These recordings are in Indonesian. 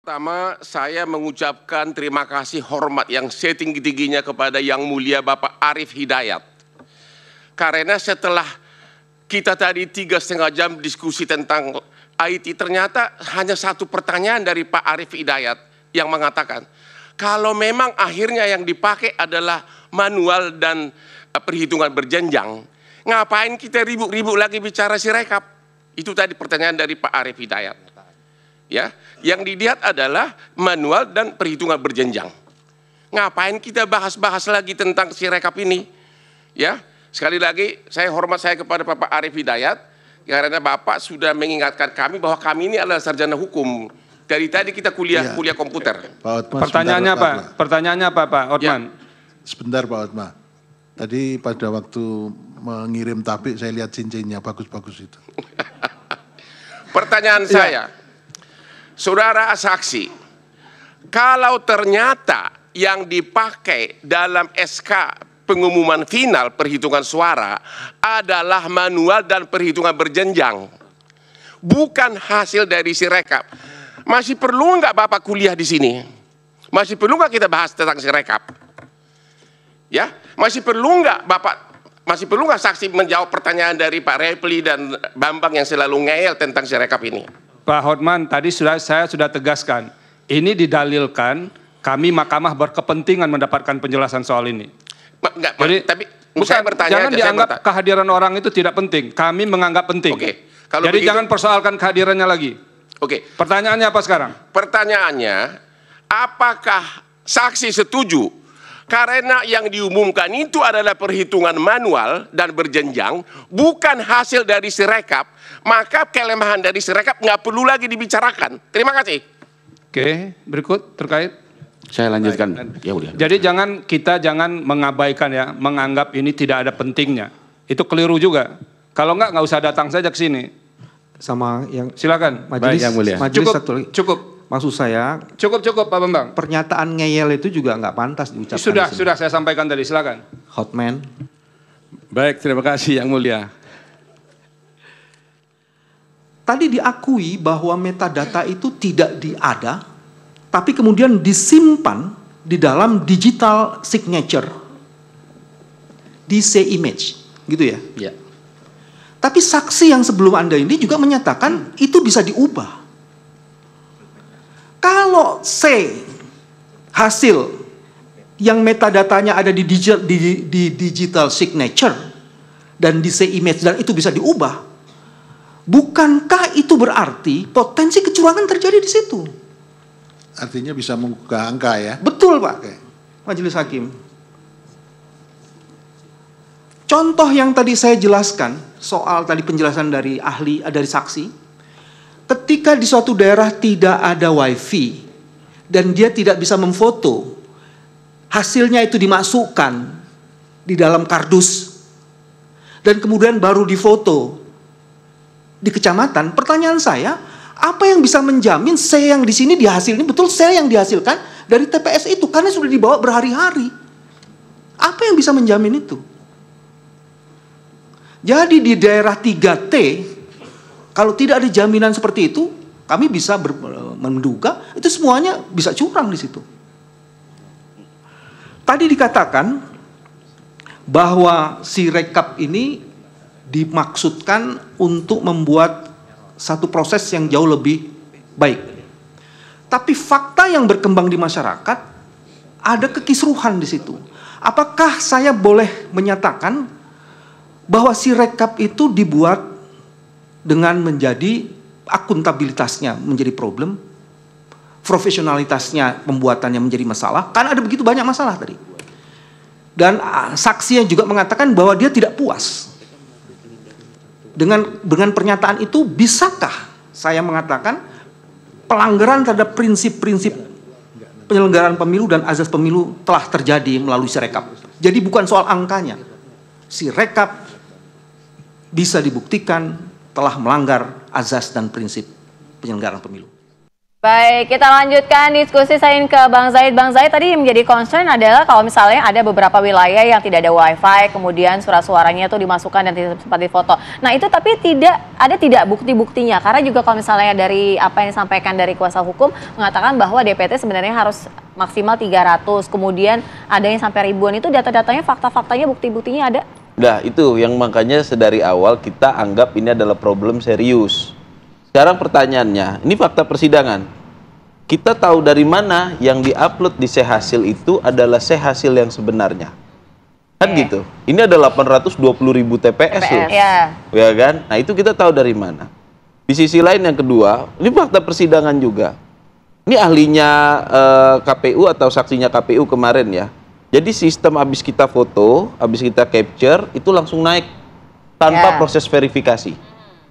Pertama, saya mengucapkan terima kasih hormat yang setinggi-tingginya kepada Yang Mulia Bapak Arief Hidayat. Karena setelah kita tadi 3,5 jam diskusi tentang IT, ternyata hanya satu pertanyaan dari Pak Arief Hidayat yang mengatakan, kalau memang akhirnya yang dipakai adalah manual dan perhitungan berjenjang, ngapain kita ribut-ribut lagi bicara Sirekap? Itu tadi pertanyaan dari Pak Arief Hidayat. Ya, yang dilihat adalah manual dan perhitungan berjenjang. Ngapain kita bahas-bahas lagi tentang Sirekap ini? Ya, sekali lagi saya hormat kepada Bapak Arief Hidayat karena Bapak sudah mengingatkan kami bahwa kami ini adalah sarjana hukum. Dari tadi kita kuliah komputer. Pak Otman, pertanyaannya apa Pak Otman? Ya. Sebentar Pak Otman. Tadi pada waktu mengirim tabik saya lihat cincinnya bagus-bagus itu. Pertanyaan saya, Saudara saksi, kalau ternyata yang dipakai dalam SK pengumuman final perhitungan suara adalah manual dan perhitungan berjenjang, bukan hasil dari Sirekap, masih perlu nggak Bapak kuliah di sini? Masih perlu nggak kita bahas tentang Sirekap? Ya, masih perlu nggak saksi menjawab pertanyaan dari Pak Repli dan Bambang yang selalu ngeyel tentang Sirekap ini? Pak Hotman, tadi saya sudah tegaskan, ini didalilkan kami mahkamah berkepentingan mendapatkan penjelasan soal ini. Jadi, tapi bukan, jangan dianggap kehadiran orang itu tidak penting. Kami menganggap penting. Oke. Jadi begitu, jangan persoalkan kehadirannya lagi. Oke. Pertanyaannya apa sekarang? Pertanyaannya, apakah saksi setuju karena yang diumumkan itu adalah perhitungan manual dan berjenjang, bukan hasil dari Sirekap, maka kelemahan dari Sirekap nggak perlu lagi dibicarakan. Terima kasih. Oke, berikut terkait. Saya lanjutkan. Ya udah. Jadi kita jangan mengabaikan ya, menganggap ini tidak ada pentingnya. Itu keliru juga. Kalau nggak usah datang saja ke sini. Sama yang silakan. Majelis, yang mulia. Majelis Cukup. Maksud saya cukup Pak Bambang. Pernyataan ngeyel itu juga nggak pantas diucapkan. Sudah saya sampaikan tadi, silakan. Hotman. Baik, terima kasih Yang Mulia. Tadi diakui bahwa metadata itu tidak ada, tapi kemudian disimpan di dalam digital signature, DC image, gitu ya? Ya. Tapi saksi yang sebelum Anda ini juga menyatakan itu bisa diubah. Kalau C hasil yang metadatanya ada di digital signature dan di C image dan itu bisa diubah, bukankah itu berarti potensi kecurangan terjadi di situ? Artinya bisa mengubah angka ya? Betul Pak, Majelis Hakim. Contoh yang tadi saya jelaskan soal tadi penjelasan dari ahli, dari saksi. Ketika di suatu daerah tidak ada wifi dan dia tidak bisa memfoto, hasilnya itu dimasukkan di dalam kardus dan kemudian baru difoto di kecamatan. Pertanyaan saya, apa yang bisa menjamin C yang di sini dihasilkan betul C yang dihasilkan dari TPS itu karena sudah dibawa berhari-hari? Apa yang bisa menjamin itu? Jadi di daerah 3T, kalau tidak ada jaminan seperti itu, kami bisa menduga itu semuanya bisa curang di situ. Tadi dikatakan bahwa Sirekap ini dimaksudkan untuk membuat satu proses yang jauh lebih baik. Tapi fakta yang berkembang di masyarakat ada kekisruhan di situ. Apakah saya boleh menyatakan bahwa Sirekap itu dibuat dengan menjadi akuntabilitasnya menjadi problem, profesionalitasnya pembuatannya menjadi masalah, karena ada begitu banyak masalah tadi. Dan saksi yang juga mengatakan bahwa dia tidak puas dengan pernyataan itu. Bisakah saya mengatakan pelanggaran terhadap prinsip-prinsip penyelenggaraan pemilu dan azas pemilu telah terjadi melalui Sirekap? Jadi bukan soal angkanya, Sirekap bisa dibuktikan telah melanggar azas dan prinsip penyelenggaraan pemilu. Baik, kita lanjutkan diskusi saya ke Bang Zaid. Bang Zaid, tadi yang menjadi concern adalah kalau misalnya ada beberapa wilayah yang tidak ada wifi, kemudian surat-suaranya itu dimasukkan dan tidak sempat difoto. Nah itu tapi tidak bukti-buktinya, karena juga kalau misalnya dari apa yang disampaikan dari kuasa hukum mengatakan bahwa DPT sebenarnya harus maksimal 300, kemudian ada yang sampai ribuan. Itu data-datanya, fakta-faktanya, bukti-buktinya ada? Nah itu yang makanya sedari awal kita anggap ini adalah problem serius. Sekarang pertanyaannya, ini fakta persidangan. Kita tahu dari mana yang diupload di C-Hasil itu adalah C-Hasil yang sebenarnya. Kan gitu. Ini ada 820.000 TPS loh. Ya kan? Nah itu kita tahu dari mana. Di sisi lain yang kedua, ini fakta persidangan juga. Ini ahlinya KPU atau saksinya KPU kemarin ya. Jadi sistem habis kita foto, habis kita capture, itu langsung naik tanpa proses verifikasi.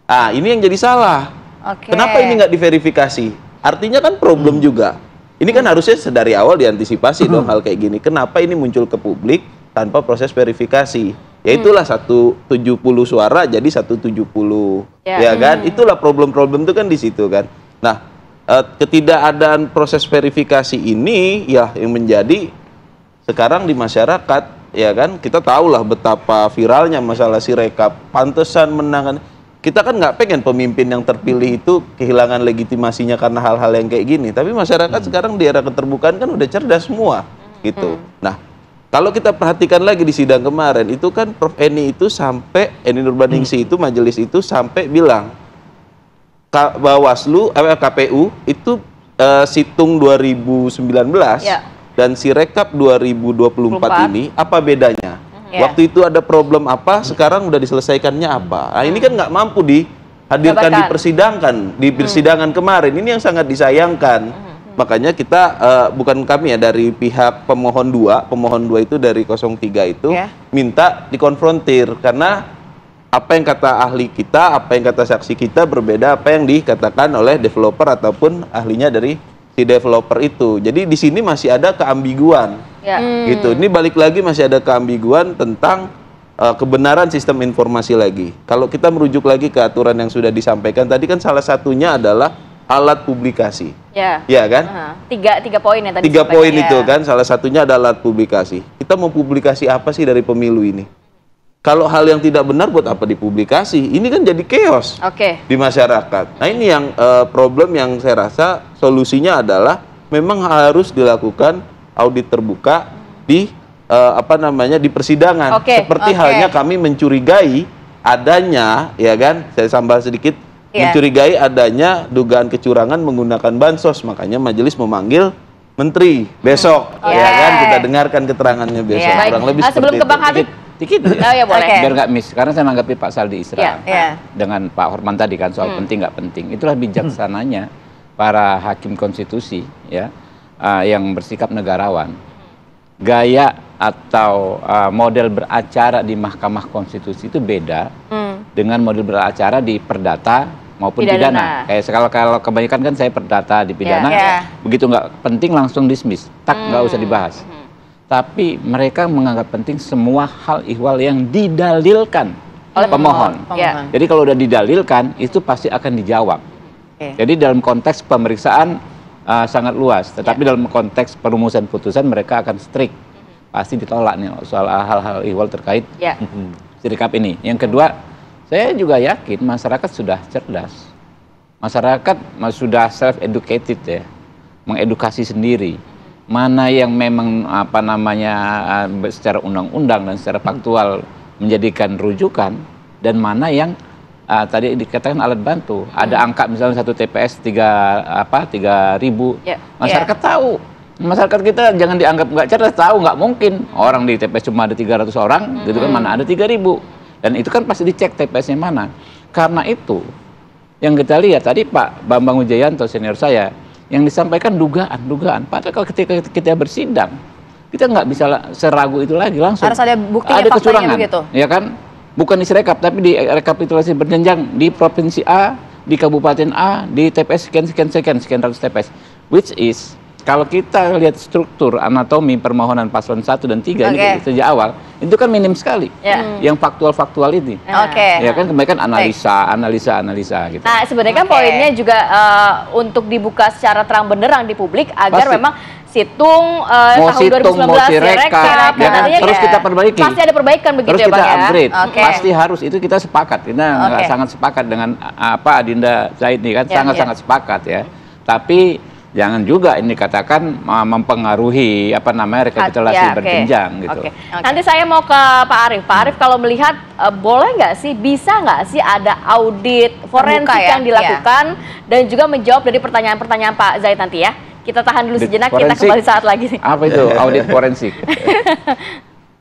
Ah, ini yang jadi salah. Kenapa ini nggak diverifikasi? Artinya kan problem juga. Ini kan harusnya sedari awal diantisipasi dong hal kayak gini. Kenapa ini muncul ke publik tanpa proses verifikasi? Ya itulah 170 suara jadi 170. Ya kan? Itulah problem-problem itu kan di situ kan. Nah, ketidakadaan proses verifikasi ini ya yang menjadi sekarang di masyarakat ya kan, kita tahulah betapa viralnya masalah Sirekap, pantesan menangan. Kita kan nggak pengen pemimpin yang terpilih itu kehilangan legitimasinya karena hal-hal yang kayak gini. Tapi masyarakat sekarang di era keterbukaan kan udah cerdas semua, gitu. Nah, kalau kita perhatikan lagi di sidang kemarin, itu kan Prof. Eni itu sampai, Eni Nurbaningsih itu, majelis itu sampai bilang, Bawaslu, KPU itu situng 2019 dan Sirekap 2024 ini, apa bedanya? Waktu itu ada problem apa, sekarang udah diselesaikannya apa. Nah ini kan nggak mampu dihadirkan di persidangan kemarin. Ini yang sangat disayangkan. Makanya kita, bukan kami ya, dari pihak pemohon 2 itu dari 03 itu, minta dikonfrontir. Karena apa yang kata ahli kita, apa yang kata saksi kita berbeda apa yang dikatakan oleh developer ataupun ahlinya dari si developer itu. Jadi di sini masih ada keambiguan. Gitu. Ini balik lagi masih ada keambiguan tentang kebenaran sistem informasi lagi. Kalau kita merujuk lagi ke aturan yang sudah disampaikan tadi kan salah satunya adalah alat publikasi. Ya kan? Tiga poin yang tadi. 3 poin itu kan salah satunya adalah alat publikasi. Kita mau publikasi apa sih dari pemilu ini? Kalau hal yang tidak benar buat apa dipublikasi? Ini kan jadi chaos di masyarakat. Nah ini yang problem yang saya rasa solusinya adalah memang harus dilakukan audit terbuka di di persidangan. Seperti halnya kami mencurigai adanya, ya kan? Saya tambah sedikit, mencurigai adanya dugaan kecurangan menggunakan bansos. Makanya majelis memanggil menteri besok, ya kan? Kita dengarkan keterangannya besok. Kurang lebih sebelum ke Bang Habib. Dikit ya boleh. Biar nggak miss, karena saya menanggapi Pak Saldi Isra dengan Pak Horman tadi kan soal penting nggak penting. Itulah bijaksananya para hakim konstitusi ya. Yang bersikap negarawan, gaya atau model beracara di Mahkamah Konstitusi itu beda dengan model beracara di perdata maupun pidana. Kayak kalau kebanyakan kan saya perdata di pidana, begitu nggak penting langsung dismiss, nggak usah dibahas. Tapi mereka menganggap penting semua hal ihwal yang didalilkan oleh pemohon. Jadi kalau udah didalilkan itu pasti akan dijawab. Jadi dalam konteks pemeriksaan sangat luas, tetapi dalam konteks perumusan putusan mereka akan strict, pasti ditolak nih soal hal-hal ihwal terkait Sirekap ini. Yang kedua, saya juga yakin masyarakat sudah cerdas, masyarakat sudah self-educated ya, mengedukasi sendiri mana yang memang secara undang-undang dan secara faktual menjadikan rujukan dan mana yang tadi dikatakan alat bantu. Ada angka misalnya satu TPS 3.000. Masyarakat tahu. Masyarakat kita jangan dianggap nggak cerdas, tahu nggak mungkin orang di TPS cuma ada 300 orang, gitu kan, mana ada 3.000. Dan itu kan pasti dicek TPS-nya mana. Karena itu yang kita lihat tadi Pak Bambang Wijayanto senior saya yang disampaikan dugaan. Padahal kalau ketika kita bersidang kita nggak bisa seragu itu lagi, langsung harus ada bukti ada kecurangan begitu. Ya kan? Bukan di Sirekap, tapi di rekapitulasi berjenjang di provinsi A, di kabupaten A, di TPS sekian ratus TPS. Which is Kalau kita lihat struktur anatomi permohonan paslon 1 dan 3 ini sejak awal, itu kan minim sekali yang faktual-faktual ini. Ya kan kebanyakan analisa gitu. Nah, sebenarnya kan poinnya juga untuk dibuka secara terang benderang di publik agar memang situng tahun 2019 direkap, ya kan? Terus kita perbaiki. Pasti ada perbaikan begitu terus ya Bang kita upgrade. ya? Pasti harus, itu kita sepakat. Kita sangat sepakat dengan apa Adinda Zaid ini kan, sangat-sangat sepakat ya. Tapi jangan juga ini katakan mempengaruhi apa namanya rekapitulasi berjenjang gitu. Nanti saya mau ke Pak Arief. Pak Arief, kalau melihat boleh nggak sih, bisa nggak sih ada audit forensik yang dilakukan dan juga menjawab dari pertanyaan-pertanyaan Pak Zaid nanti ya? Kita tahan dulu sejenak, kita kembali saat lagi. Apa itu audit forensik?